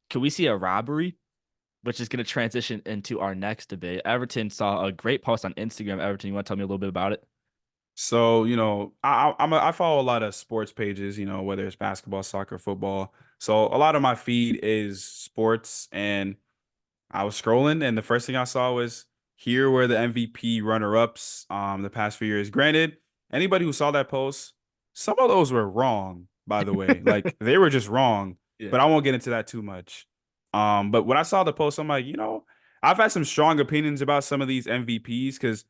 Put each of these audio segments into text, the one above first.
Could we see a robbery, which is going to transition into our next debate? Everton saw a great post on Instagram. Everton, you want to tell me a little bit about it? So, I follow a lot of sports pages, whether it's basketball, soccer, football. So a lot of my feed is sports, and I was scrolling and the first thing I saw was here were the MVP runner-ups the past few years. Granted, anybody who saw that post, some of those were wrong, by the way. Like they were just wrong, Yeah. but I won't get into that too much. But when I saw the post, I'm like, I've had some strong opinions about some of these MVPs because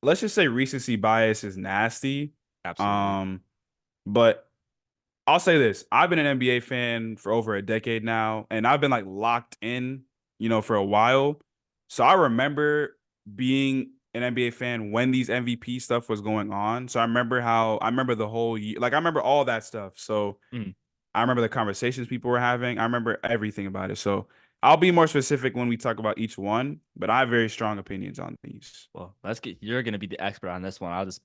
let's just say recency bias is nasty. Absolutely. Um, but I'll say this. I've been an NBA fan for over a decade now, and I've been like locked in, for a while. So I remember being an NBA fan when these MVP stuff was going on. So I remember the whole year, like I remember all that stuff. So Mm. I remember the conversations people were having. I remember everything about it. So I'll be more specific when we talk about each one, but I have very strong opinions on these. Well, let's get you're going to be the expert on this one. I'll just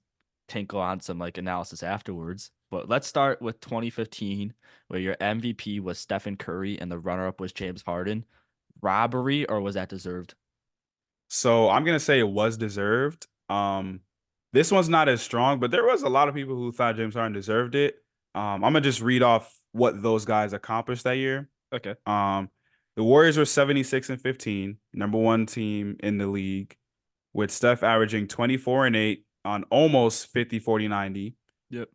tinkle on some like analysis afterwards. But let's start with 2015, where your MVP was Stephen Curry and the runner-up was James Harden. Robbery or was that deserved? So I'm gonna say it was deserved. This one's not as strong, but there was a lot of people who thought James Harden deserved it. I'm gonna just read off what those guys accomplished that year. Okay. Um, the Warriors were 76 and 15, number one team in the league, with Steph averaging 24 and 8 on almost 50, 40, 90. Yep.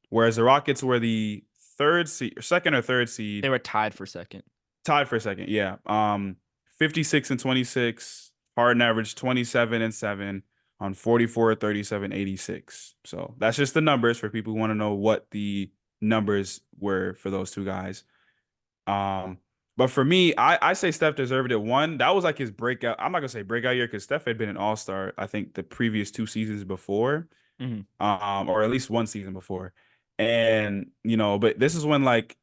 Whereas the Rockets were the third seed, second or third They seed, were tied for second. tied for a second. Yeah. 56 and 26. Harden averaged 27 and 7 on 44, 37, 86. So that's just the numbers for people who want to know what the numbers were for those two guys. Um, but for me, I say Steph deserved it. One, that was like his breakout. I'm not gonna say breakout year because Steph had been an all-star, I think, the previous two seasons before, Hmm. or at least one season before. And, but this is when like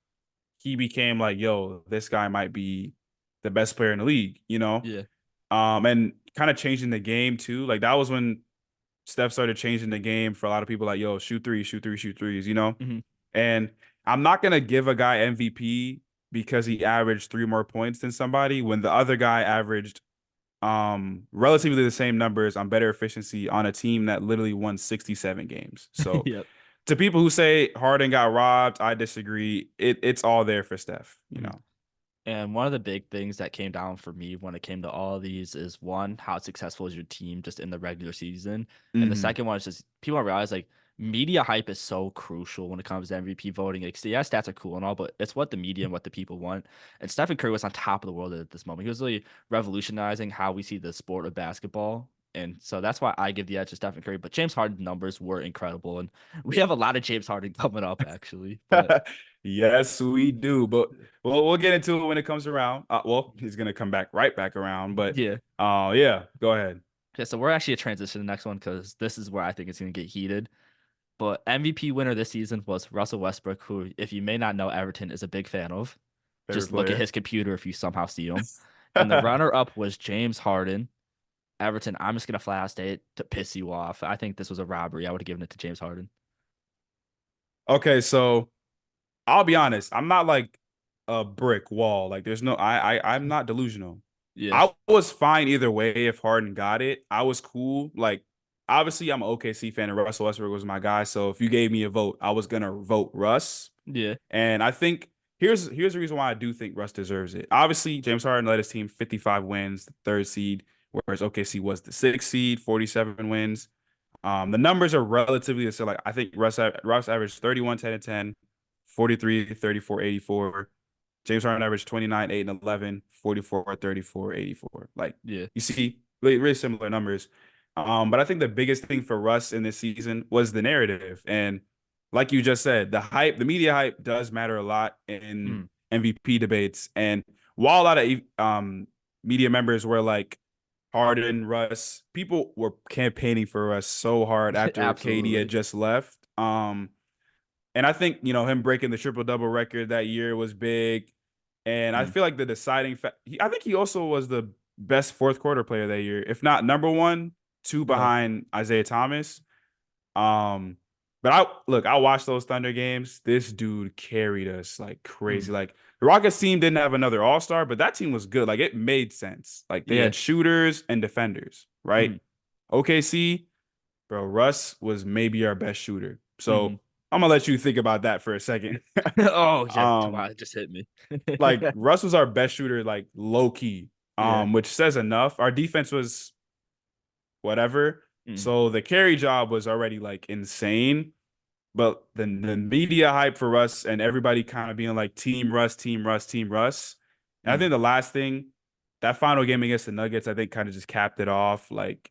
he became like, yo, this guy might be the best player in the league. Yeah. And kind of changing the game too. Like that was when Steph started changing the game for a lot of people like, yo, shoot threes, shoot threes, shoot threes. Hmm. And I'm not gonna give a guy MVP because he averaged three more points than somebody when the other guy averaged relatively the same numbers on better efficiency on a team that literally won 67 games. So Yep. to people who say Harden got robbed, I disagree. It's all there for Steph, you Mhm. know. And one of the big things that came down for me when it came to all of these is one, how successful is your team just in the regular season? And the Hmm. second one is just people don't realize like media hype is so crucial when it comes to MVP voting. Like, yeah, stats are cool and all, but it's what the media and what the people want. And Stephen Curry was on top of the world at this moment. He was really revolutionizing how we see the sport of basketball. And so that's why I give the edge to Stephen Curry. But James Harden's numbers were incredible. And we have a lot of James Harden coming up, actually. But Yes, we do. But we'll get into it when it comes around. Well, he's gonna come back right back around. But yeah. yeah, go ahead. Okay, so we're actually a transition to the next one because this is where I think it's going to get heated. But MVP winner this season was Russell Westbrook, who, if you may not know, Everton is a big fan of. Favorite Just look at player. his computer if you somehow see him. And the runner up was James Harden. Everton, I'm just going to flat out state to piss you off. I think this was a robbery. I would have given it to James Harden. Okay, so I'll be honest. I'm not like a brick wall. Like there's no I'm not delusional. Yeah. I was fine either way if Harden got it. I was cool. Like obviously I'm an OKC fan and Russell Westbrook was my guy. So if you gave me a vote, I was gonna vote Russ. Yeah. And I think here's the reason why I do think Russ deserves it. Obviously, James Harden led his team 55 wins, the third seed, whereas OKC was the sixth seed, 47 wins. The numbers are relatively the same. Like I think Russ averaged 31, 10, and 10, 43, 34, 84. James Harden averaged 29, 8, and 11, 44, 34, 84. Like Yeah. you see, really, really similar numbers. But I think the biggest thing for Russ in this season was the narrative. And like you just said, the hype, the media hype does matter a lot in Mm. MVP debates. And while a lot of media members were like, Harden, Russ. People were campaigning for Russ so hard after KD had Absolutely. just left. And I think, him breaking the triple double record that year was big. And I Mm. feel like the deciding fact, I think he also was the best fourth quarter player that year, if not number one, two Right. behind Isaiah Thomas. Um, But I watched those Thunder games. This dude carried us like Mm, crazy. Like the Rockets team didn't have another all-star, but that team was good. Like it made sense. Like they yeah. had shooters and defenders, right? Mm, OKC, bro, Russ was maybe our best shooter. mm. So I'm gonna let you think about that for a second. Oh yeah, come um, on, it just hit me. like Russ was our best shooter, like low key. Yeah. Which says enough. Our defense was whatever. Mm, So the carry job was already like insane. But the media hype for Russ and everybody kind of being like Team Russ, Team Russ, Team Russ. And I mm, think the last thing, that final game against the Nuggets, I think kind of just capped it off. Like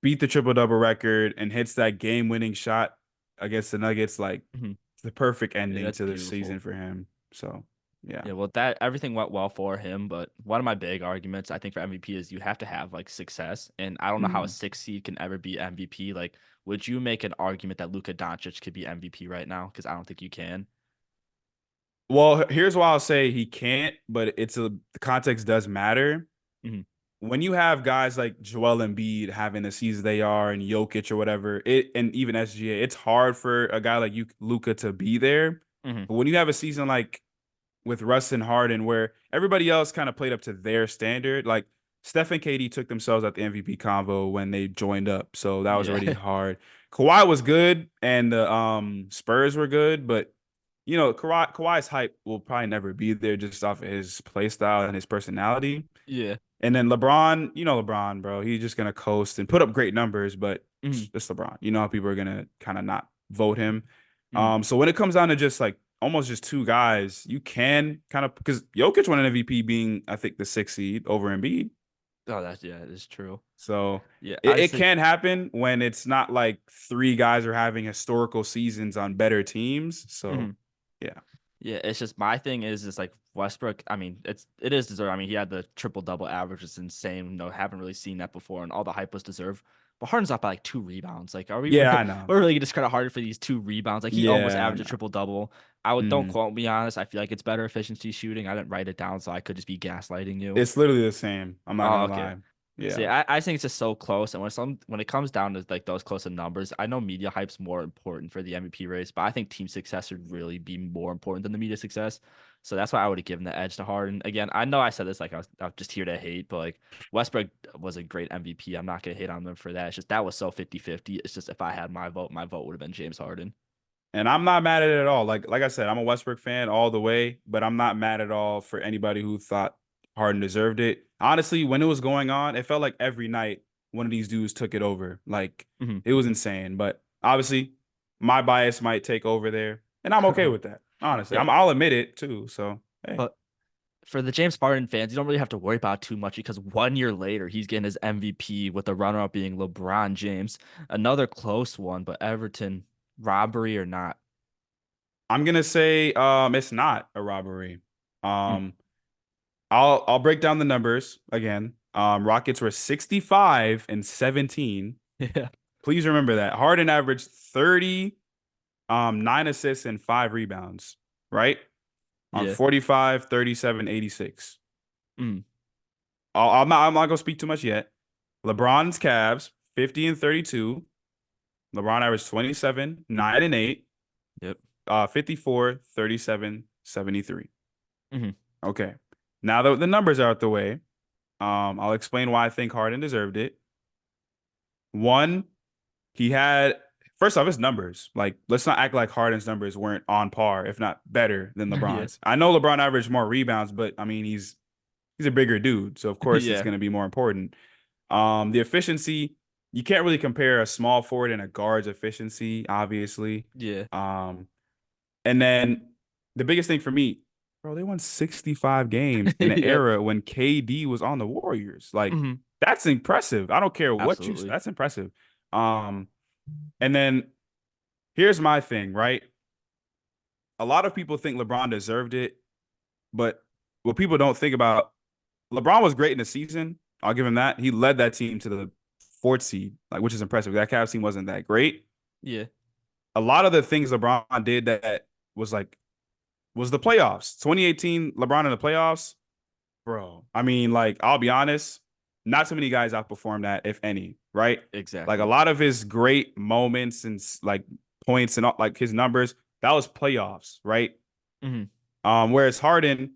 beat the triple double record and hits that game winning shot against the Nuggets. Like mm. it's the perfect Yeah, ending that's to the season beautiful. for him. So yeah. Yeah, well, that everything went well for him, but one of my big arguments I think for MVP is you have to have like success, and I don't know how a Mhm. 6 seed can ever be MVP. Like, would you make an argument that Luka Doncic could be MVP right now? Because I don't think you can. Well, here's why I'll say he can't, but the context does matter. Hmm. When you have guys like Joel Embiid having the season they are and Jokic or whatever, and even SGA, it's hard for a guy like you, Luca, to be there. Hmm. But when you have a season like with Russ and Harden, where everybody else kind of played up to their standard, like Steph and KD took themselves out the MVP convo when they joined up, so that was Yeah. already hard. Kawhi was good, and the Spurs were good, but Kawhi's hype will probably never be there just off of his play style and his personality. Yeah. And then LeBron, LeBron, bro, he's just gonna coast and put up great numbers, but Hmm. it's LeBron. You know how people are gonna kind of not vote him. Hmm. So when it comes down to just like almost just two guys, you can kind of because Jokic won an MVP being I think the 6th seed over Embiid. Oh, that's yeah, it's true. So Yeah, I it just think. can happen when it's not like three guys are having historical seasons on better teams. So Mhm. yeah. Yeah, it's just my thing is just like Westbrook. I mean, it is deserved. I mean, he had the triple double average. It's insane. No, haven't really seen that before, and all the hype was deserved. But Harden's up by like 2 rebounds. Like, are we Yeah, I know. we're really gonna discredit Harden for these 2 rebounds? Like, he almost Yeah, I averaged a know. triple double. I would don't Mhm. quote me on this. I feel like it's better efficiency shooting. I didn't write it down, so I could just be gaslighting you. It's literally the same. I'm not Oh, gonna okay. lie. See, Yeah. I think it's just so close, and when it comes down to like those close of numbers, I know media hype's more important for the MVP race, but I think team success would really be more important than the media success. So that's why I would have given the edge to Harden. Again, I know I said this like I was just here to hate, but like Westbrook was a great MVP. I'm not gonna hate on them for that. It's just that was so 50-50. It's just if I had my vote would have been James Harden. And I'm not mad at it at all. Like I said, I'm a Westbrook fan all the way, but I'm not mad at all for anybody who thought Harden deserved it. Honestly, when it was going on, it felt like every night one of these dudes took it over. Like Hmm. it was insane. But obviously, my bias might take over there, and I'm okay with that. Honestly, Yeah, I'll admit it too. So hey, but for the James Harden fans, you don't really have to worry about too much because 1 year later, he's getting his MVP with the runner-up being LeBron James. Another close one, but Everton, robbery or not? I'm gonna say it's not a robbery. Mm. Um, I'll break down the numbers again. Rockets were 65 and 17. Yeah. Please remember that. Harden averaged 30, 9 assists and 5 rebounds, right? On Yeah. 45, 37, 86. Mm. I'm not gonna speak too much yet. LeBron's Cavs, 50 and 32. LeBron averaged 27, 9 and 8, Yep. 54, 37, 73. Hmm. Okay. Now that the numbers are out the way, I'll explain why I think Harden deserved it. One, he had first off his numbers. Like, let's not act like Harden's numbers weren't on par, if not better than Yeah. LeBron's. I know LeBron averaged more rebounds, but I mean he's a bigger dude, so of course it's Yeah. going to be more important. The efficiency, you can't really compare a small forward and a guard's efficiency, obviously. Yeah. Um, and then the biggest thing for me, bro, they won 65 games in an Yep. era when KD was on the Warriors. Like, Hmm. that's impressive. I don't care what you say. Absolutely. That's impressive. Um, and then here's my thing, right? A lot of people think LeBron deserved it, but what people don't think about, LeBron was great in the season. I'll give him that. He led that team to the 4th seed, like which is impressive. That Cavs team wasn't that great. Yeah. A lot of the things LeBron did that was like was the playoffs. 2018 LeBron in the playoffs, bro. I mean, like I'll be honest, not too many guys outperformed that, if any, right? Like a Exactly. lot of his great moments and like points and all, like his numbers, that was playoffs, right? Hmm. Whereas Harden,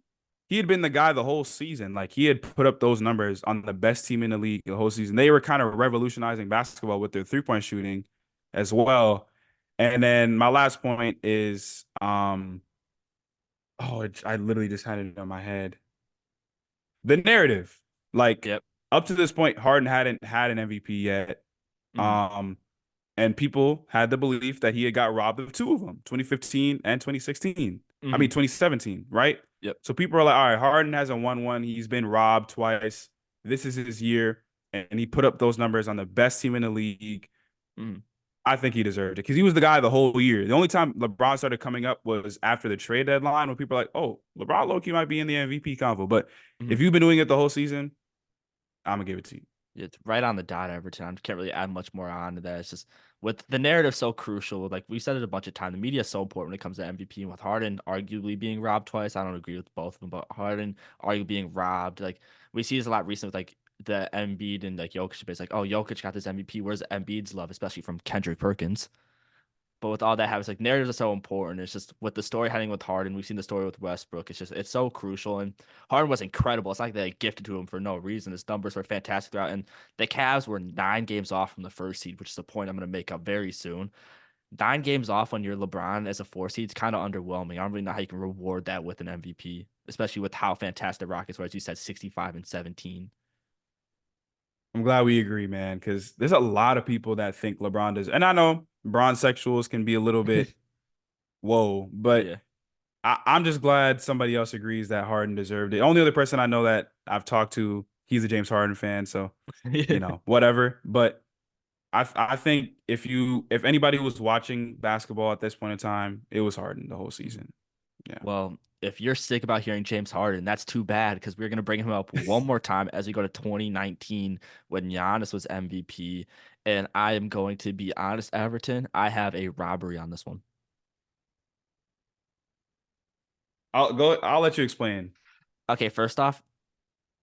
he had been the guy the whole season. Like he had put up those numbers on the best team in the league the whole season. They were kind of revolutionizing basketball with their 3-point shooting as well. And then my last point is, I literally just had it in my head. The narrative, like Yep. up to this point, Harden hadn't had an MVP yet. Hmm. Um, and people had the belief that he had got robbed of two of them, 2015 and 2016. I Hmm. mean 2017, right? Yep. So people are like, all right, Harden hasn't won one. He's been robbed twice. This is his year. And he put up those numbers on the best team in the league. Hmm. I think he deserved it because he was the guy the whole year. The only time LeBron started coming up was after the trade deadline when people are like, oh, LeBron low-key might be in the MVP convo. But Hmm. if you've been doing it the whole season, I'm gonna give it to you. It's right on the dot, Everton. I can't really add much more on to that. It's just with the narrative so crucial. Like we said it a bunch of times, the media is so important when it comes to MVP. And with Harden arguably being robbed twice, I don't agree with both of them, but Harden arguably being robbed, like we see this a lot recently with like the Embiid and like Jokic. It's like, oh, Jokic got this MVP. Where's Embiid's love, especially from Kendrick Perkins? But with all that happens, like narratives are so important. It's just with the story heading with Harden, we've seen the story with Westbrook. It's so crucial. And Harden was incredible. It's not like they gifted to him for no reason. His numbers were fantastic throughout. And the Cavs were 9 games off from the first seed, which is a point I'm gonna make up very soon. 9 games off when you're LeBron as a 4 seed is kind of underwhelming. I don't really know how you can reward that with an MVP, especially with how fantastic the Rockets were, as you said, 65 and 17. I'm glad we agree, man, because there's a lot of people that think LeBron does. And I know Bron sexuals can be a little bit whoa, but Yeah. I'm just glad somebody else agrees that Harden deserved it. Only other person I know that I've talked to, he's a James Harden fan, so whatever. But I think if anybody was watching basketball at this point in time, it was Harden the whole season. Yeah. Well, if you're sick about hearing James Harden, that's too bad because we're going to bring him up one more time as we go to 2019 when Giannis was MVP. And I am going to be honest, Everton, I have a robbery on this one. I'll let you explain. Okay, first off,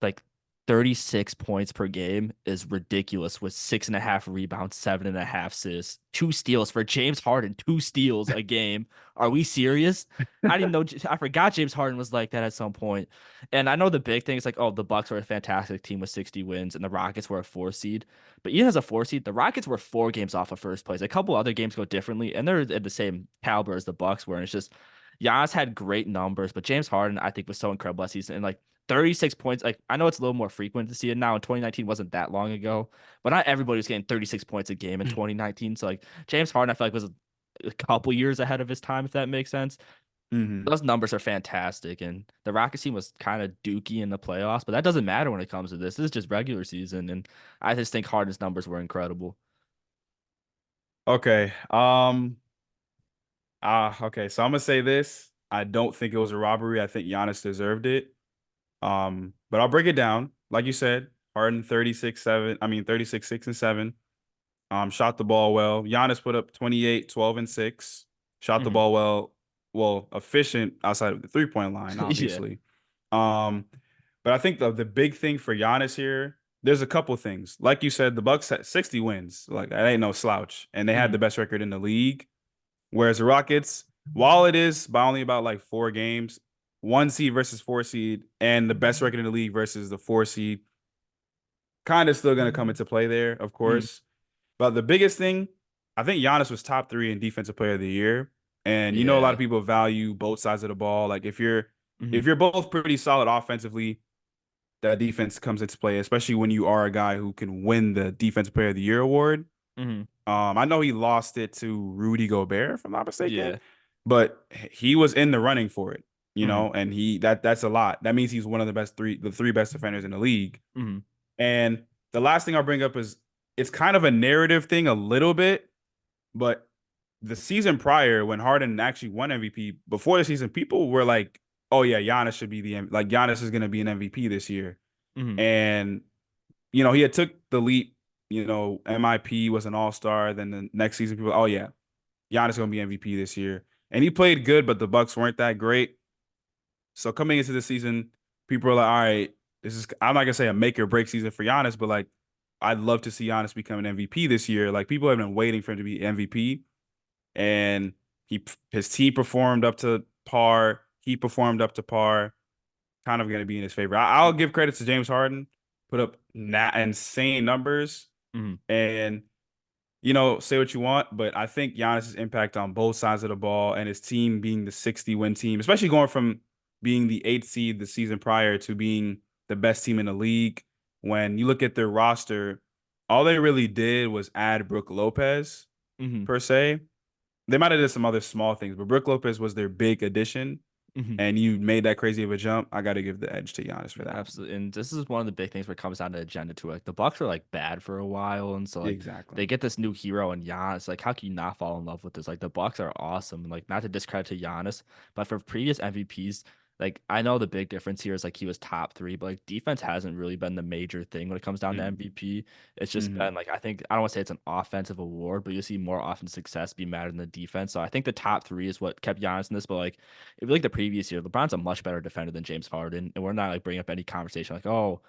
like 36 points per game is ridiculous with 6.5 rebounds, 7.5 assists, 2 steals for James Harden, 2 steals a game. Are we serious? I didn't know. I forgot James Harden was like that at some point. And I know the big thing is like, oh, the Bucks were a fantastic team with 60 wins, and the Rockets were a 4 seed. But even as a 4 seed, the Rockets were 4 games off of first place. A couple other games go differently, and they're at the same caliber as the Bucks were. And it's just Giannis had great numbers, but James Harden, I think, was so incredible last season. And like 36 points. Like I know it's a little more frequent to see it now. In 2019 wasn't that long ago, but not everybody was getting 36 points a game in 2019. So like James Harden, I feel like was a couple years ahead of his time, if that makes sense. Hmm. Those numbers are fantastic, and the Rockets team was kind of dookie in the playoffs, but that doesn't matter when it comes to this. This is just regular season, and I just think Harden's numbers were incredible. Okay. Okay. So I'm gonna say this. I don't think it was a robbery. I think Giannis deserved it. But I'll break it down. Like you said, Harden 36-7. I mean 36, 6 and 7. Shot the ball well. Giannis put up 28, 12 and 6. Shot the Hmm. ball well. Well, efficient outside of the 3-point line, Yeah. obviously. Um, but I think the big thing for Giannis here, there's a couple things. Like you said, the Bucks had 60 wins. Like that ain't no slouch. And they had Hmm. the best record in the league. Whereas the Rockets, while it is by only about like 4 games, 1 seed versus 4 seed, and the best record in the league versus the 4 seed, kind of still gonna come into play there, of Hmm. course. But the biggest thing, I think Giannis was top 3 in defensive player of the year. And a lot Yeah. of people value both sides of the ball. Like Hmm. if you're both pretty solid offensively, that defense comes into play, especially when you are a guy who can win the defensive player of the year award. Hmm. I know he lost it to Rudy Gobert, if I'm not mistaken, Yeah. but he was in the running for it, Hmm. and that's a lot. That means he's one of the three best defenders in the league. Hmm. And the last thing I'll bring up is it's kind of a narrative thing a little bit, but the season prior when Harden actually won MVP, before the season, people were like, "Oh yeah, Giannis should be like Giannis is going to be an MVP this year." Hmm. And he had took the leap. MIP was an all-star. Then the next season, people, oh yeah, Giannis going to be MVP this year. And he played good, but the Bucks weren't that great. So coming into the season, people are like, all right, I'm not gonna say a make or break season for Giannis, but like I'd love to see Giannis become an MVP this year. Like people have been waiting for him to be MVP. and his team performed up to par. He performed up to par. Kind of going to be in his favor. I'll give credit to James Harden, put up insane numbers, Mhm. and say what you want, but I think Giannis's impact on both sides of the ball and his team being the 60-win team, especially going from being the eighth seed the season prior to being the best team in the league. When you look at their roster, all they really did was add Brook Lopez Mhm. per se. They might have did some other small things, but Brook Lopez was their big addition, Mhm. and you made that crazy of a jump. I got to give the edge to Giannis for that. Absolutely, and this is one of the big things when it comes down to agenda too. Like the Bucks were like bad for a while, and so like Exactly. they get this new hero in Giannis. Like, how can you not fall in love with this? Like the Bucks are awesome. Like, not to discredit to Giannis, but for previous MVPs, like I know the big difference here is like he was top three, but like defense hasn't really been the major thing when it comes down to Mm-hmm. MVP. It's just Mm-hmm. been like I don't want to say it's an offensive award, but you see more offensive success be mattered than the defense. So I think the top three is what kept Giannis in this. But like if you look the previous year, LeBron's a much better defender than James Harden, and we're not like bringing up any conversation like, oh,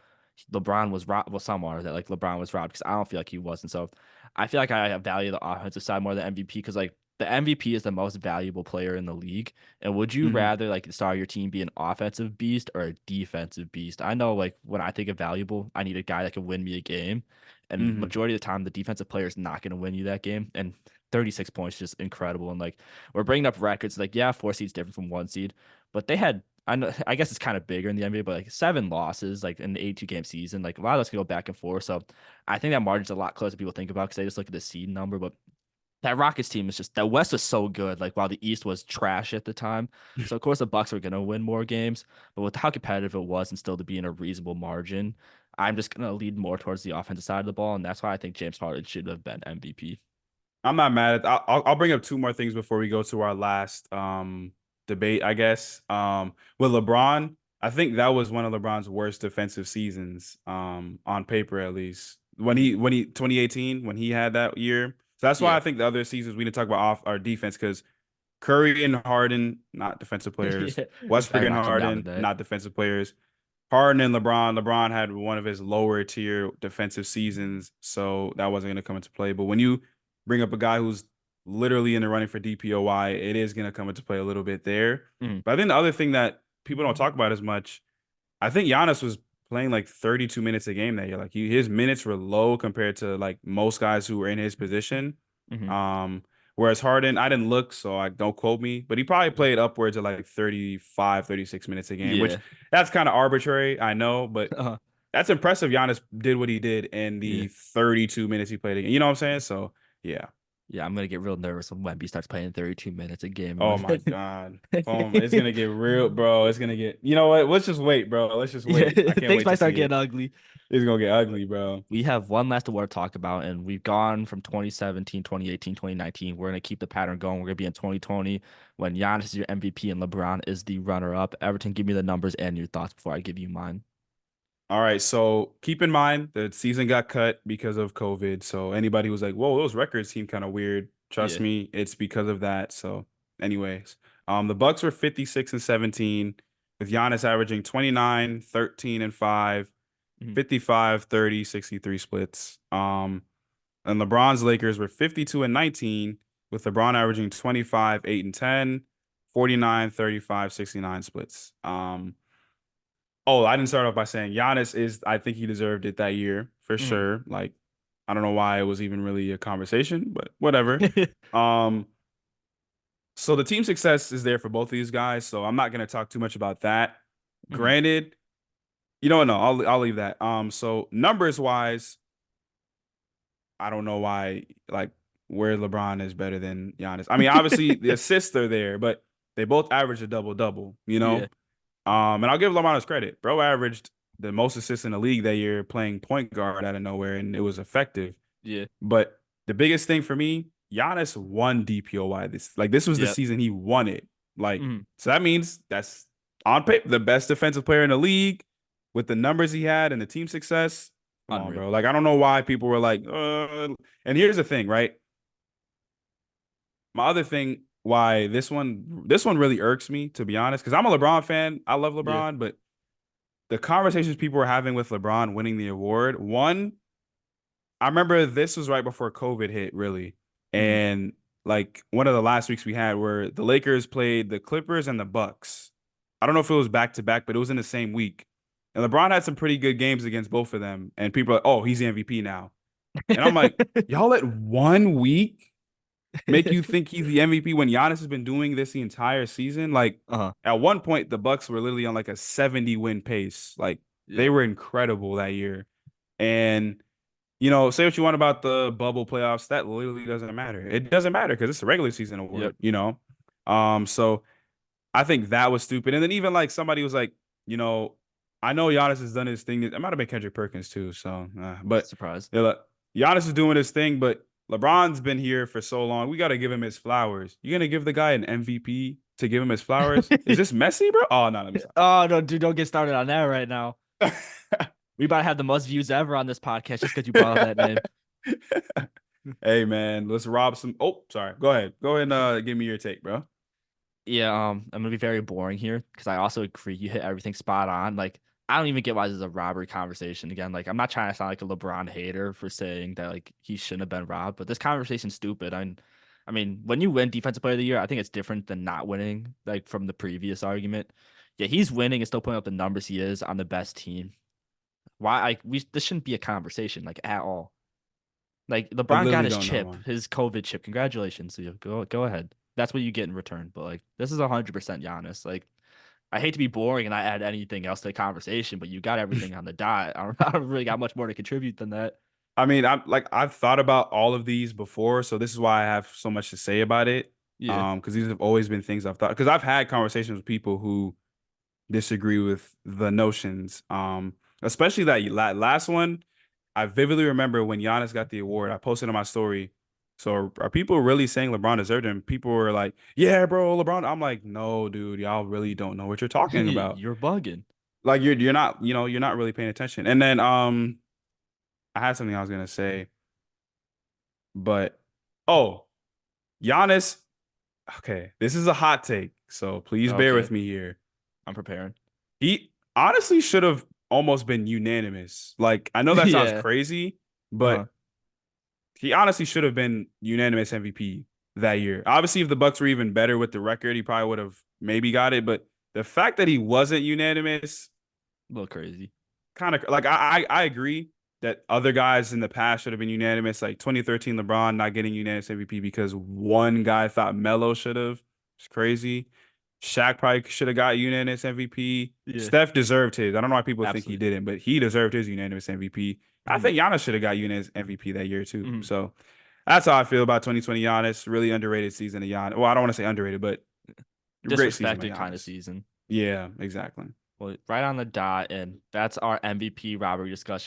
LeBron was robbed. Well, some are that like LeBron was robbed because I don't feel like he wasn't. So I feel like I value the offensive side more than MVP because like the MVP is the most valuable player in the league. And would you Mm-hmm. rather like the star of your team be an offensive beast or a defensive beast? I know like when I think of valuable, I need a guy that can win me a game. And Mm-hmm. majority of the time, the defensive player is not going to win you that game. And 36 points is just incredible. And like we're bringing up records, like yeah, four seeds different from one seed, but they had I know I guess it's kind of bigger in the NBA, but like seven losses like in the 82 game season, like a lot of us can go back and forth. So I think that margin's a lot closer than people think about because they just look at the seed number. But that Rockets team is just that West was so good, like while the East was trash at the time. So of course the Bucks were gonna win more games, but with how competitive it was and still to be in a reasonable margin, I'm just gonna lead more towards the offensive side of the ball, and that's why I think James Harden should have been MVP. I'm not mad at. I'll bring up two more things before we go to our last debate, I guess. With LeBron, I think that was one of LeBron's worst defensive seasons, on paper at least. When he 2018 when he had that year. So that's why Yeah. I think the other seasons we didn't talk about off our defense because Curry and Harden not defensive players. Yeah. Westbrook Better and not come down to Harden that. not defensive players. Harden and LeBron. LeBron had one of his lower tier defensive seasons, so that wasn't going to come into play. But when you bring up a guy who's literally in the running for DPOY, it is going to come into play a little bit there. Mhm. But I think the other thing that people don't talk about as much, I think Giannis was playing like 32 minutes a game that year. Like his minutes were low compared to like most guys who were in his position. Mhm. Um, Whereas Harden, I didn't look, so I don't quote me, but he probably played upwards of like 35, 36 minutes a game, which Yeah. that's kind of arbitrary, I know, but Uh-huh. that's impressive. Giannis did what he did in Yeah. the 32 minutes he played again. You know what I'm saying? So yeah. Yeah, I'm gonna get real nervous when Wemby starts playing 32 minutes a game. Oh my God. It's gonna get real, bro. It's gonna get. You know what? Let's just wait, bro. Let's just Yeah, wait. I can't things wait might to start see getting it. ugly. It's gonna get ugly, bro. We have one last award to talk about, and we've gone from 2017, 2018, 2019. We're gonna keep the pattern going. We're gonna be in 2020 when Giannis is your MVP and LeBron is the runner-up. Everton, give me the numbers and your thoughts before I give you mine. All right, so keep in mind the season got cut because of COVID. So anybody who's like, "Whoa, those records seem kind of weird," trust Yeah. me, it's because of that. So, anyways, the Bucks were 56 and 17, with Giannis averaging 29, 13 and 5, Mhm. 55, 30, 63 splits. And LeBron's Lakers were 52 and 19, with LeBron averaging 25, 8 and 10, 49, 35, 69 splits. Oh, I didn't start off by saying Giannis I think he deserved it that year for Mhm. sure. Like, I don't know why it was even really a conversation, but whatever. Um, so the team success is there for both of these guys. So I'm not going to talk too much about that. Mhm. Granted, you know what? No, I'll leave that. So numbers wise, I don't know why, like, where LeBron is better than Giannis. I mean, obviously the assists are there, but they both average a double double, you know? Yeah. And I'll give LeBron his credit. Bro averaged the most assists in the league that year playing point guard out of nowhere, and it was effective. Yeah. But the biggest thing for me, Giannis won DPOY. This was the Yep. season he won it. Like, Mhm. so that means that's on paper the best defensive player in the league with the numbers he had and the team success. Come on, Unreal. bro. Like, I don't know why people were like, and here's the thing, right? My other thing why this one really irks me, to be honest, because I'm a LeBron fan. I love Yeah. LeBron, but the conversations people were having with LeBron winning the award, one, I remember this was right before COVID hit, really. Mhm. And like one of the last weeks we had where the Lakers played the Clippers and the Bucks. I don't know if it was back to back, but it was in the same week. And LeBron had some pretty good games against both of them. And people are like, oh, he's the MVP now. And I'm like, y'all let 1 week make you think he's the MVP when Giannis has been doing this the entire season? Like Uh-huh. at one point, the Bucks were literally on like a 70 win pace. Like they Yeah. were incredible that year. And say what you want about the bubble playoffs, that literally doesn't matter. It doesn't matter because it's a regular season Yep. award. So I think that was stupid. And then even like somebody was like, you know, I know Giannis has done his thing. It might have been Kendrick Perkins too. So, but Surprise. they're like, Giannis is doing his thing, but LeBron's been here for so long. We got to give him his flowers. You're gonna give the guy an MVP to give him his flowers? Is this messy, bro? Oh no, let me stop. Oh no, dude, don't get started on that right now. We about to have the most views ever on this podcast just because you brought up that name. Hey man, let's rob some. Oh, sorry. Go ahead. Go ahead and give me your take, bro. Yeah, I'm gonna be very boring here because I also agree you hit everything spot on. Like, I don't even get why this is a robbery conversation again. Like, I'm not trying to sound like a LeBron hater for saying that like he shouldn't have been robbed, but this conversation's stupid. I mean, when you win Defensive Player of the Year, I think it's different than not winning. Like from the previous argument, yeah, he's winning and still putting up the numbers he is on the best team. Why? Like, this shouldn't be a conversation like at all. Like I LeBron got literally his don't know chip, why. his COVID chip. Congratulations. So go ahead. That's what you get in return. But like this is 100% Giannis. Like I hate to be boring and not add anything else to the conversation, but you got everything on the dot. I don't really got much more to contribute than that. I mean, I've thought about all of these before, so this is why I have so much to say about it. Yeah. Because these have always been things I've thought. Because I've had conversations with people who disagree with the notions. Especially that last one. I vividly remember when Giannis got the award. I posted on my story. So are people really saying LeBron deserved it? And people were like, "Yeah, bro, LeBron." I'm like, "No, dude, y'all really don't know what you're talking about. You're bugging. Like you're not, you're not really paying attention." And then I had something I was gonna say, but oh, Giannis. Okay, this is a hot take, so please bear Okay. with me here. I'm preparing. He honestly should have almost been unanimous. Like, I know that sounds Yeah. crazy, Uh-huh. but he honestly should have been unanimous MVP that year. Obviously, if the Bucks were even better with the record, he probably would have maybe got it. But the fact that he wasn't unanimous, A little crazy. kind of like I agree that other guys in the past should have been unanimous. Like 2013 LeBron not getting unanimous MVP because one guy thought Melo should have. It's crazy. Shaq probably should have got unanimous MVP. Yeah. Steph deserved his. I don't know why people think he Absolutely. didn't, but he deserved his unanimous MVP. I Mhm. think Giannis should have got unanimous MVP that year too. Mhm. So that's how I feel about 2020 Giannis. Really underrated season of Giannis. Well, I don't want to say underrated, but great season by Disrespected kind of Giannis. season. Yeah, exactly. Well, right on the dot, and that's our MVP robbery discussion.